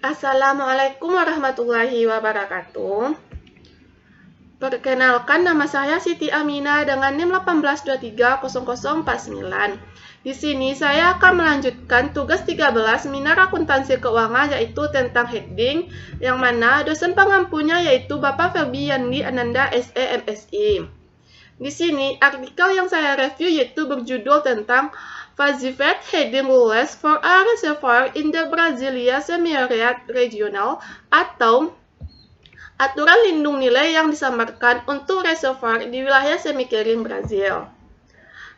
Assalamualaikum warahmatullahi wabarakatuh. Perkenalkan, nama saya Siti Amina dengan NIM 18230049. Di sini saya akan melanjutkan tugas 13 Minar Akuntansi Keuangan, yaitu tentang heading, yang mana dosen pengampunya yaitu Bapak Febiandi Ananda SE MSI. Di sini artikel yang saya review yaitu berjudul tentang Fazivet Heading Rules for a Reservoir in the Brasilia Semi-Arid Regional, atau aturan lindung nilai yang disamarkan untuk reservoir di wilayah semi-kering Brazil.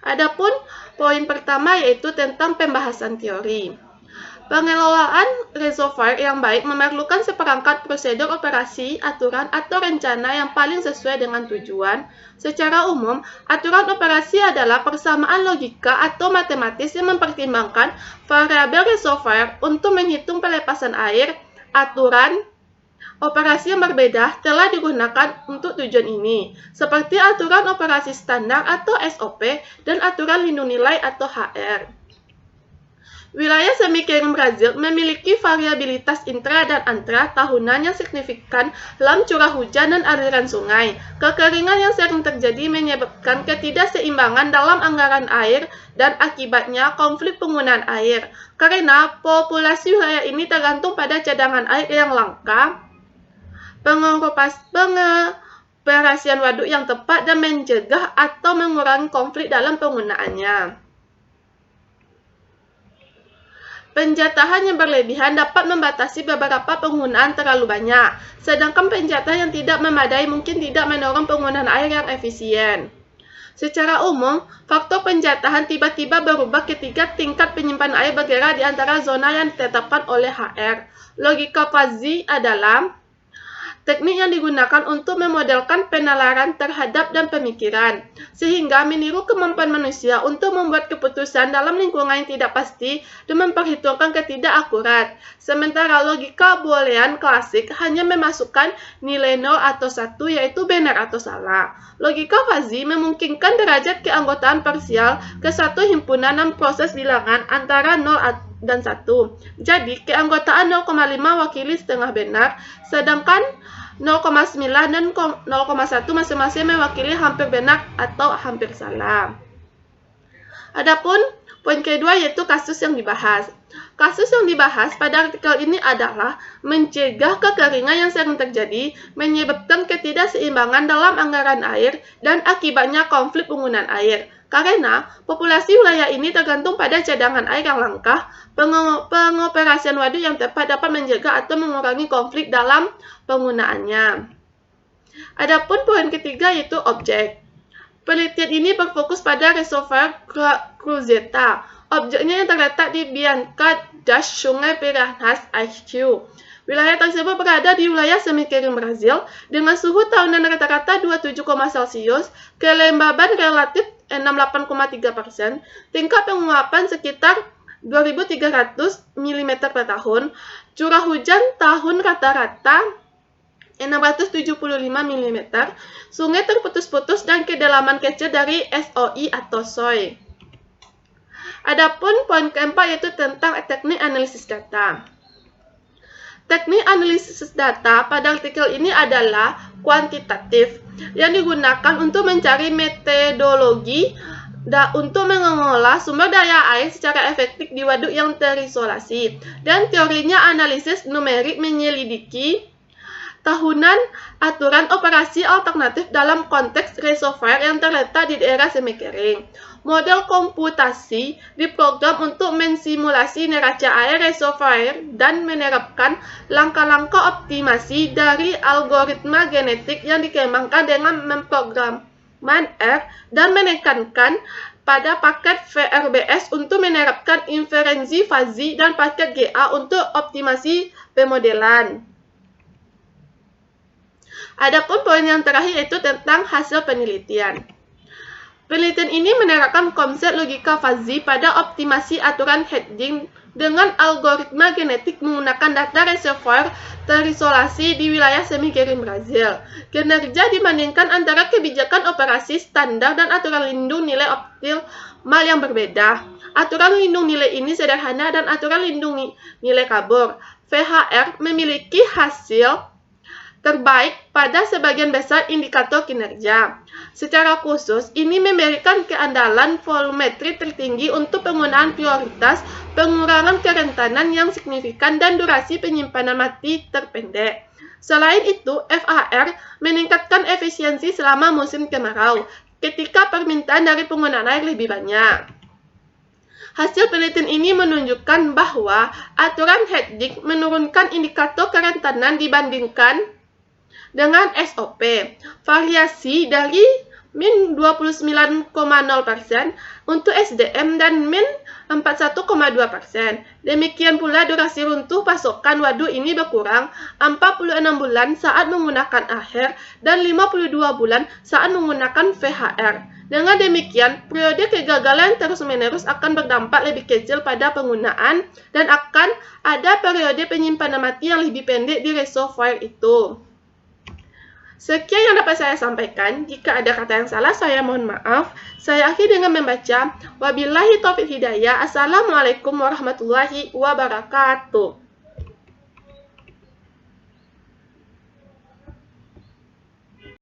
Adapun poin pertama yaitu tentang pembahasan teori. Pengelolaan reservoir yang baik memerlukan seperangkat prosedur operasi, aturan, atau rencana yang paling sesuai dengan tujuan. Secara umum, aturan operasi adalah persamaan logika atau matematis yang mempertimbangkan variabel reservoir untuk menghitung pelepasan air. Aturan operasi yang berbeda telah digunakan untuk tujuan ini, seperti aturan operasi standar atau SOP dan aturan lindung nilai atau HR. Wilayah semi-kering Brazil memiliki variabilitas intra dan antra tahunan yang signifikan dalam curah hujan dan aliran sungai. Kekeringan yang sering terjadi menyebabkan ketidakseimbangan dalam anggaran air dan akibatnya konflik penggunaan air. Karena populasi wilayah ini tergantung pada cadangan air yang langka, pengoperasian waduk yang tepat, dan mencegah atau mengurangi konflik dalam penggunaannya. Penjatahan yang berlebihan dapat membatasi beberapa penggunaan terlalu banyak, sedangkan penjatahan yang tidak memadai mungkin tidak mendorong penggunaan air yang efisien. Secara umum, faktor penjatahan tiba-tiba berubah ketika tingkat penyimpanan air bergerak di antara zona yang ditetapkan oleh HR. Logika Fuzzy adalah teknik yang digunakan untuk memodelkan penalaran terhadap dan pemikiran, sehingga meniru kemampuan manusia untuk membuat keputusan dalam lingkungan yang tidak pasti dan memperhitungkan ketidakakurat. Sementara logika boolean klasik hanya memasukkan nilai 0 atau 1, yaitu benar atau salah. Logika fuzzy memungkinkan derajat keanggotaan parsial ke satu himpunan dan proses bilangan antara 0 dan 1. Jadi, keanggotaan 0,5 wakili setengah benar, sedangkan 0,9 dan 0,1 masing-masing mewakili hampir benar atau hampir salah. Adapun poin kedua yaitu kasus yang dibahas. Kasus yang dibahas pada artikel ini adalah mencegah kekeringan yang sering terjadi, menyebabkan ketidakseimbangan dalam anggaran air, dan akibatnya konflik penggunaan air. Karena populasi wilayah ini tergantung pada cadangan air yang langka, pengoperasian waduk yang tepat dapat mencegah atau mengurangi konflik dalam penggunaannya. Adapun poin ketiga yaitu objek. Penelitian ini berfokus pada reservoir Cruzeta. Objeknya yang terletak di Bianca das Sungai Piranhas IQ. Wilayah tersebut berada di wilayah semi-kering Brazil dengan suhu tahunan rata-rata 27,C, kelembaban relatif 68,3%, tingkat penguapan sekitar 2.300 mm per tahun, curah hujan tahun rata-rata 675 mm, sungai terputus-putus, dan kedalaman kecil dari SOI atau SOI. Adapun poin keempat yaitu tentang teknik analisis data. Teknik analisis data pada artikel ini adalah kuantitatif yang digunakan untuk mencari metodologi untuk mengelola sumber daya air secara efektif di waduk yang terisolasi, dan teorinya analisis numerik menyelidiki tahunan aturan operasi alternatif dalam konteks reservoir yang terletak di daerah semi-kering. Model komputasi diprogram untuk mensimulasi neraca air reservoir dan menerapkan langkah-langkah optimasi dari algoritma genetik yang dikembangkan dengan memprograman R dan menekankan pada paket VRBS untuk menerapkan inferensi fuzzy dan paket GA untuk optimasi pemodelan. Adapun poin yang terakhir yaitu tentang hasil penelitian. Penelitian ini menerapkan konsep logika fuzzy pada optimasi aturan hedging dengan algoritma genetik menggunakan data reservoir terisolasi di wilayah semi-kering Brazil. Kinerja dibandingkan antara kebijakan operasi standar dan aturan lindung nilai optimal yang berbeda. Aturan lindung nilai ini sederhana dan aturan lindung nilai kabur (VHR) memiliki hasil terbaik pada sebagian besar indikator kinerja. Secara khusus, ini memberikan keandalan volumetri tertinggi untuk penggunaan prioritas, pengurangan kerentanan yang signifikan, dan durasi penyimpanan mati terpendek. Selain itu, FAR meningkatkan efisiensi selama musim kemarau, ketika permintaan dari penggunaan air lebih banyak. Hasil penelitian ini menunjukkan bahwa aturan hedging menurunkan indikator kerentanan dibandingkan dengan SOP. Variasi dari min 29,0% untuk SDM dan min 41,2%. Demikian pula durasi runtuh pasokan waduk ini berkurang 46 bulan saat menggunakan aher dan 52 bulan saat menggunakan VHR. Dengan demikian, periode kegagalan terus-menerus akan berdampak lebih kecil pada penggunaan dan akan ada periode penyimpanan mati yang lebih pendek di reservoir itu. Sekian yang dapat saya sampaikan. Jika ada kata yang salah, saya mohon maaf. Saya akhiri dengan membaca, wabillahi taufiq hidayah. Assalamualaikum warahmatullahi wabarakatuh.